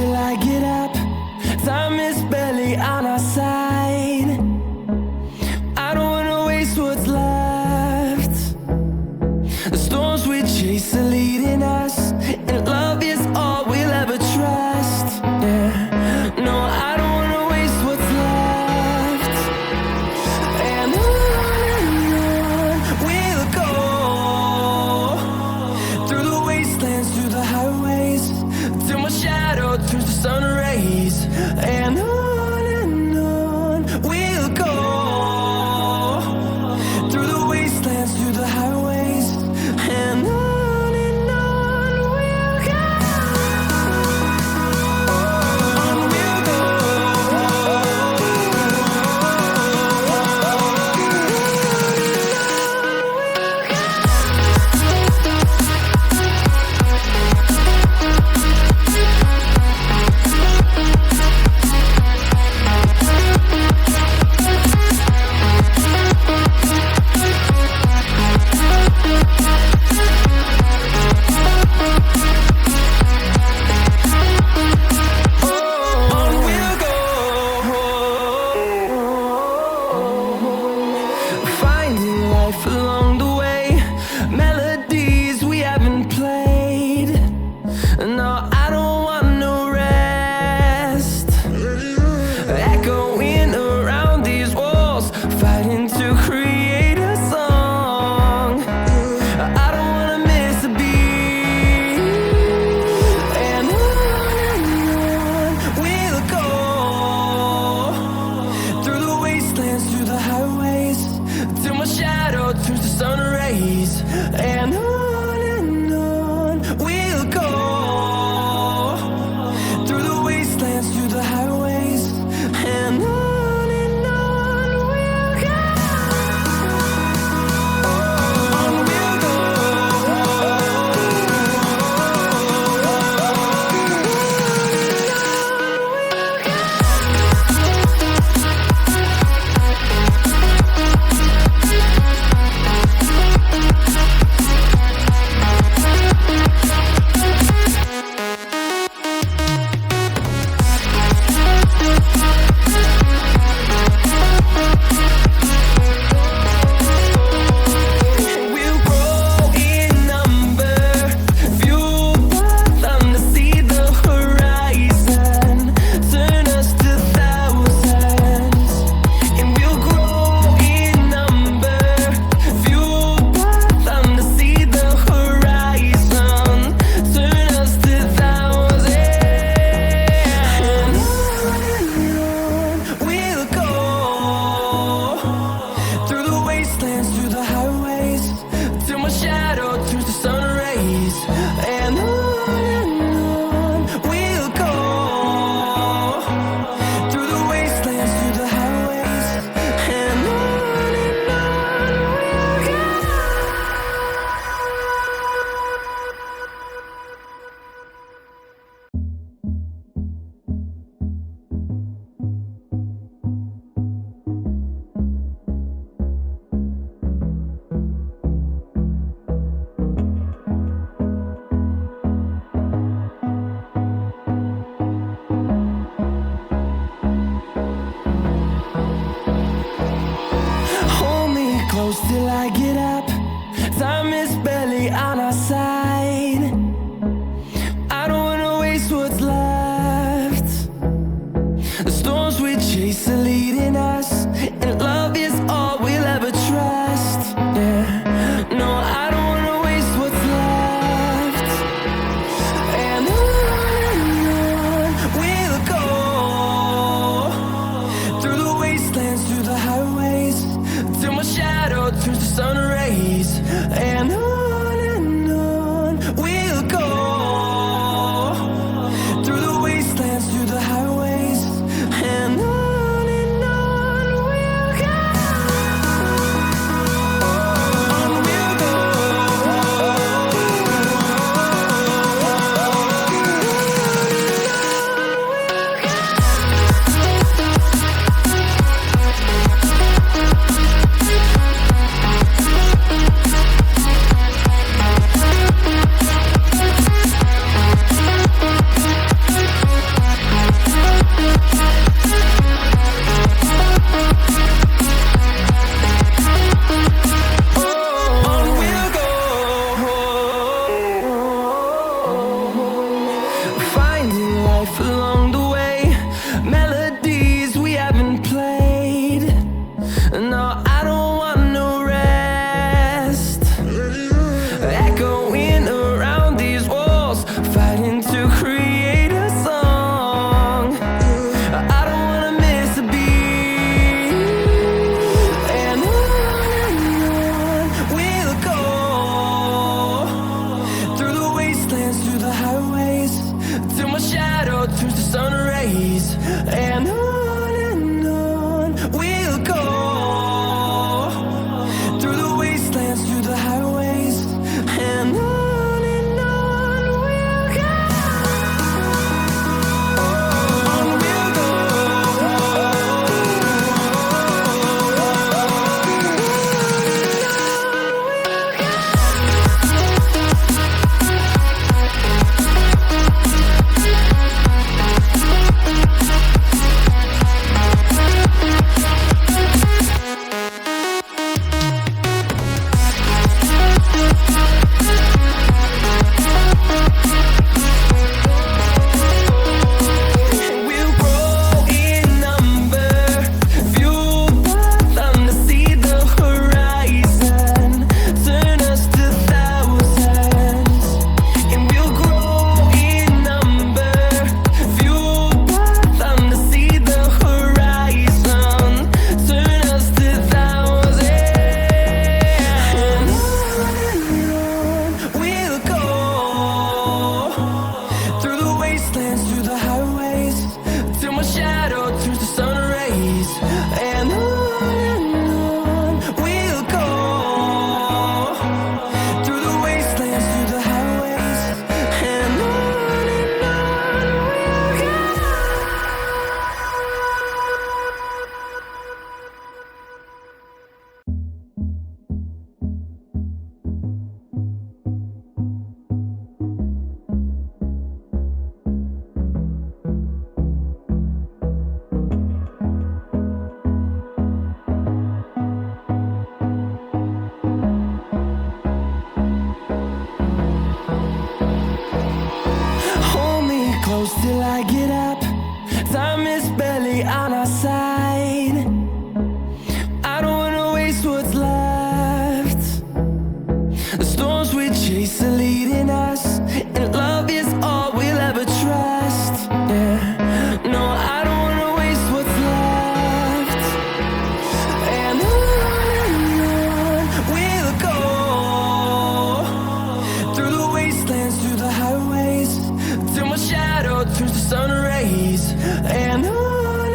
till I get up. Time is barely on our side. I don't wanna waste what's left. The storms we chase are leading us, and love is all we'll ever trust. Yeah, no, I don't wanna waste what's left. And on we'll go, through the wastelands, through the highways, till my shadow turns to sun rays. And on we'll go, through the wastelands, through the highways, and on we'll go. On we'll go. On we'll go. Finding life along the way, melodies we haven't played. No, I don't want no rest. Echoing around these walls, fighting to create a song. I don't wanna miss a beat. And on we'll go, through the wastelands, through the highways, till my shadow turns to sun rays. And on we'll go, through the wastelands, through the highways, and on we'll go. On we'll go. We'll grow in number, fueled by them to see the horizon, turn us to thousands. And we'll grow in number, fueled by them to see the horizon, turn us to thousands. And on we'll go, through the wastelands, through the highways, till my shadow turns to sun rays. And on we'll go, through the wastelands, through the highways, and on we'll go. Hold me close till I get up. Time is barely on our side. I don't wanna waste what's left. The storms we chase are leading us, and love is all we'll ever trust. Yeah, no, I don't wanna waste what's left. And on we'll go, through the wastelands, through the highways, till my shadow turns to sun rays. And on we'll go, through the wastelands, through the highways, and on rays, and on we'll go, through the wastelands, through the highways, and on we'll go. On we'll go. We'll grow in number, fueled by them to see the horizon, turn us to thousands. And we'll grow in number, fueled by them to see the horizon, turn us to thousands. And on we'll go, through the wastelands, through the highways, till my shadow turns to sun rays, and on we'll go, through the wastelands, through the highways, and on we'll go. Hold me close till I get up. Time is barely on our side. I don't wanna waste what's left. The storms we chase are leading us, and love is all we'll ever trust. Yeah, no, I don't wanna waste what's left. And on we'll go, through the wastelands, through the highways, till my shadow turns to sun rays, and on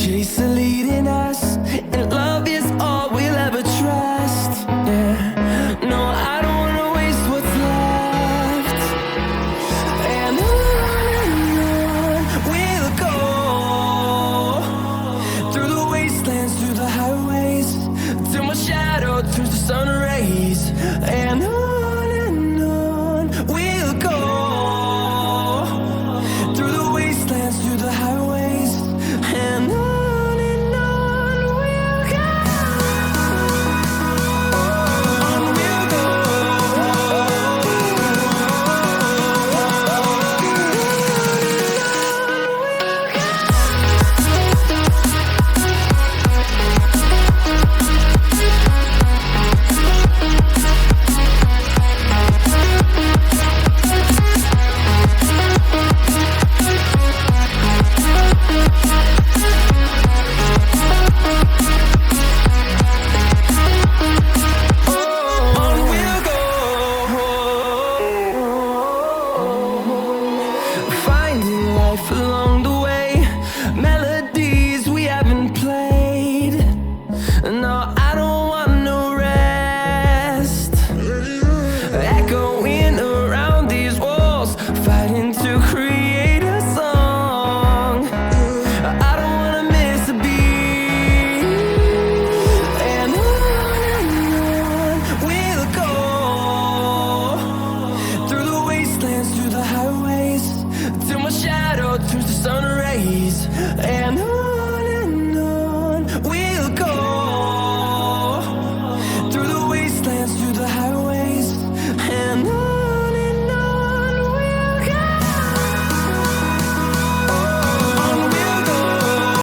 chase the leading us, and love is